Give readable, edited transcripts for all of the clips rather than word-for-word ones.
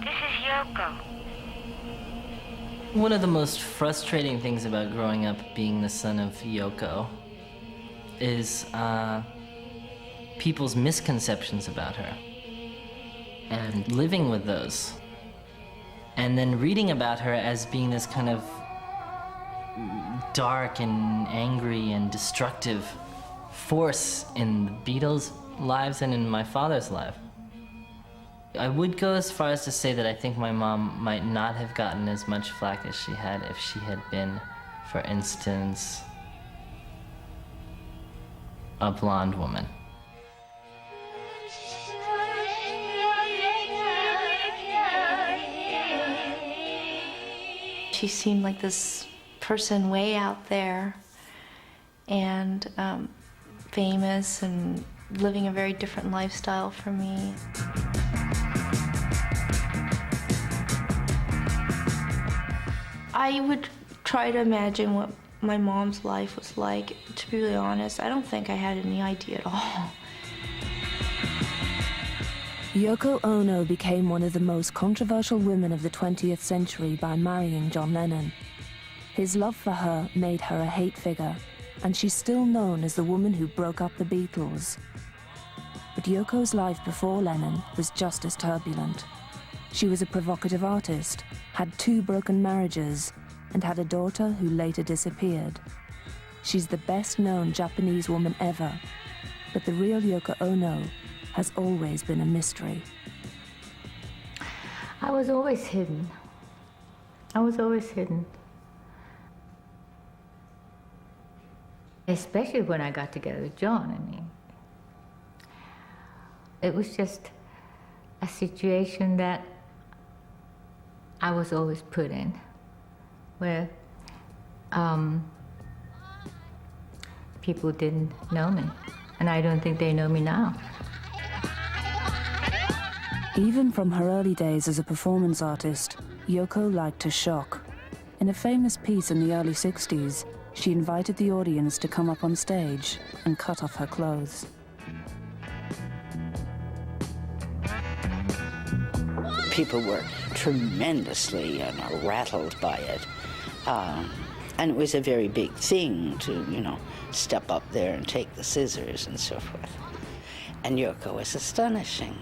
This is Yoko. One of the most frustrating things about growing up being the son of Yoko is people's misconceptions about her and living with those. And then reading about her as being this kind of dark and angry and destructive force in the Beatles' lives and in my father's life. I would go as far as to say that I think my mom might not have gotten as much flack as she had if she had been, for instance, a blonde woman. She seemed like this person way out there and famous and living a very different lifestyle from me. I would try to imagine what my mom's life was like. To be really honest, I don't think I had any idea at all. Yoko Ono became one of the most controversial women of the 20th century by marrying John Lennon. His love for her made her a hate figure, and she's still known as the woman who broke up the Beatles. But Yoko's life before Lennon was just as turbulent. She was a provocative artist, had 2 broken marriages, and had a daughter who later disappeared. She's the best-known Japanese woman ever, but the real Yoko Ono has always been a mystery. I was always hidden. I was always hidden. Especially when I got together with John. I mean, it was just a situation that I was always put in, where people didn't know me, and I don't think they know me now. Even from her early days as a performance artist, Yoko liked to shock. In a famous piece in the early 60s, she invited the audience to come up on stage and cut off her clothes. People were tremendously rattled by it. And it was a very big thing to, step up there and take the scissors and so forth. And Yoko was astonishing.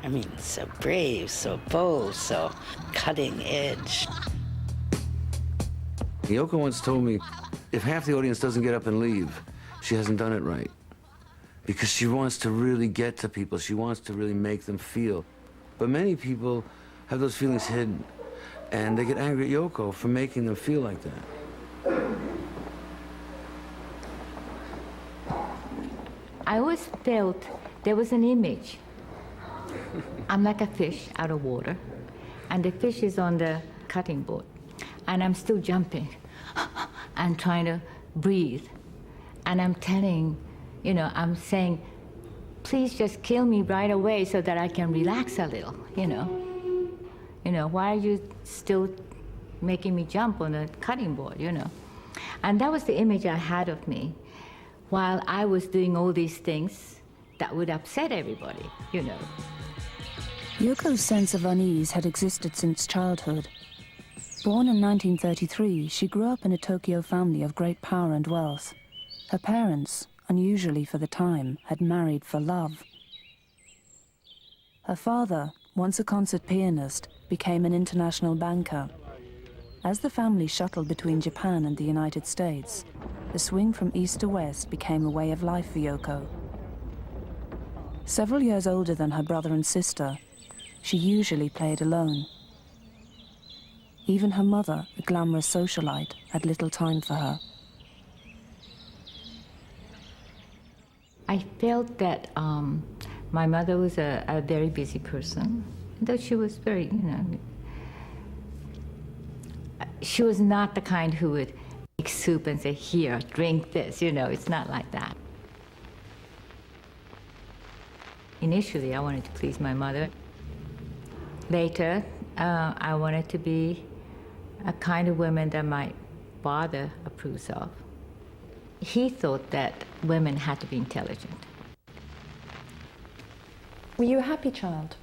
I mean, so brave, so bold, so cutting edge. Yoko once told me, if half the audience doesn't get up and leave, she hasn't done it right. Because she wants to really get to people. She wants to really make them feel. But many people have those feelings hidden, and they get angry at Yoko for making them feel like that. I always felt there was an image. I'm like a fish out of water, and the fish is on the cutting board, and I'm still jumping and trying to breathe. And I'm telling, I'm saying, please just kill me right away so that I can relax a little, why are you still making me jump on the cutting board, And that was the image I had of me while I was doing all these things that would upset everybody, Yoko's sense of unease had existed since childhood. Born in 1933, she grew up in a Tokyo family of great power and wealth. Her parents, unusually for the time, had married for love. Her father, once a concert pianist, became an international banker. As the family shuttled between Japan and the United States, the swing from east to west became a way of life for Yoko. Several years older than her brother and sister, she usually played alone. Even her mother, a glamorous socialite, had little time for her. I felt that my mother was a very busy person, though she was very, she was not the kind who would make soup and say, here, drink this, it's not like that. Initially, I wanted to please my mother. Later, I wanted to be a kind of woman that my father approves of. He thought that women had to be intelligent. Were you a happy child?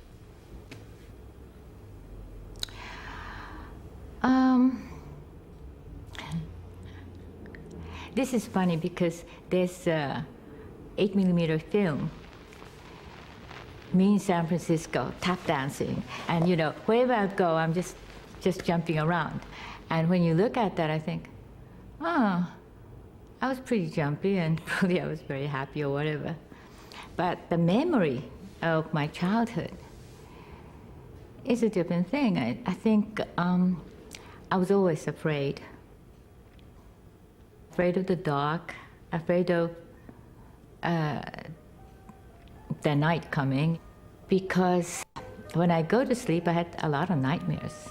This is funny because there's 8mm film, me in San Francisco, tap dancing. And, wherever I go, I'm just jumping around. And when you look at that, I think, oh, I was pretty jumpy and probably I was very happy or whatever. But the memory of my childhood is a different thing. I think I was always afraid. Afraid of the dark, afraid of the night coming, because when I go to sleep, I had a lot of nightmares.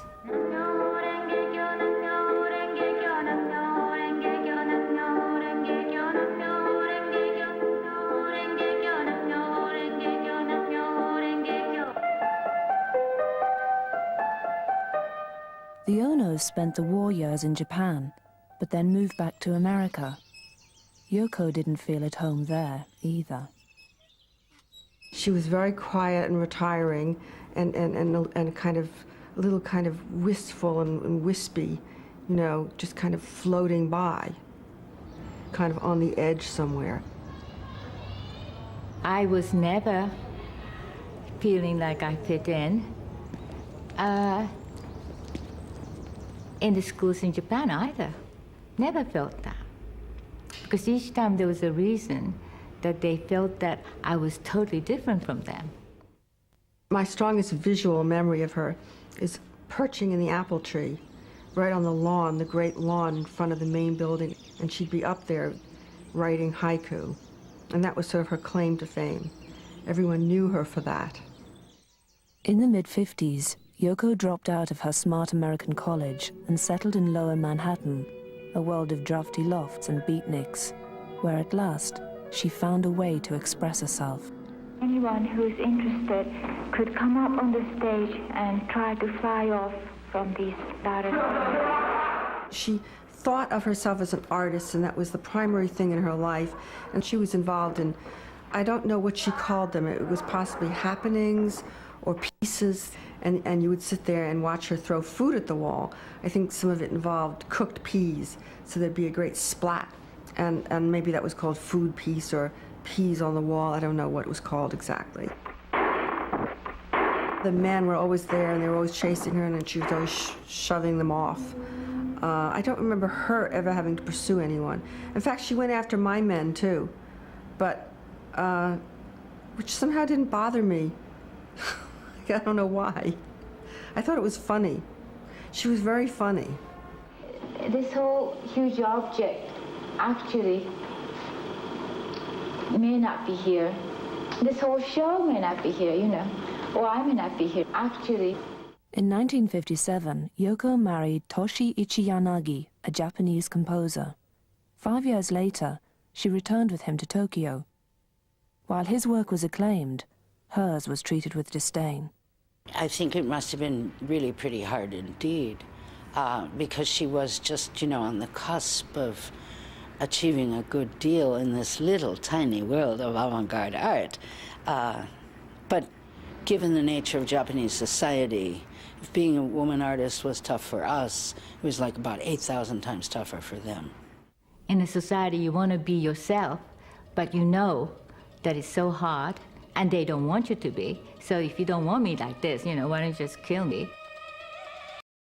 The Onos spent the war years in Japan, but then moved back to America. Yoko didn't feel at home there either. She was very quiet and retiring and kind of a little kind of wistful and wispy, just kind of floating by, kind of on the edge somewhere. I was never feeling like I fit in the schools in Japan either. Never felt that. Because each time there was a reason that they felt that I was totally different from them. My strongest visual memory of her is perching in the apple tree, right on the lawn, the great lawn in front of the main building, and she'd be up there writing haiku. And that was sort of her claim to fame. Everyone knew her for that. In the mid-50s, Yoko dropped out of her smart American college and settled in Lower Manhattan, a world of drafty lofts and beatniks, where at last she found a way to express herself. Anyone who is interested could come up on the stage and try to fly off from these ladders. She thought of herself as an artist, and that was the primary thing in her life. And she was involved in, I don't know what she called them. It was possibly happenings or pieces. And you would sit there and watch her throw food at the wall. I think some of it involved cooked peas, so there'd be a great splat. And maybe that was called food piece or peas on the wall. I don't know what it was called exactly. The men were always there, and they were always chasing her, and then she was always shoving them off. I don't remember her ever having to pursue anyone. In fact, she went after my men, too, but which somehow didn't bother me. I don't know why. I thought it was funny. She was very funny. This whole huge object actually may not be here. This whole show may not be here, or I may not be here, actually. In 1957, Yoko married Toshi Ichiyanagi, a Japanese composer. 5 years later, she returned with him to Tokyo. While his work was acclaimed, hers was treated with disdain. I think it must have been really pretty hard indeed, because she was just, on the cusp of achieving a good deal in this little tiny world of avant-garde art. But given the nature of Japanese society, if being a woman artist was tough for us, it was like about 8,000 times tougher for them. In a society, you want to be yourself, but you know that it's so hard, and they don't want you to be. So if you don't want me like this, why don't you just kill me?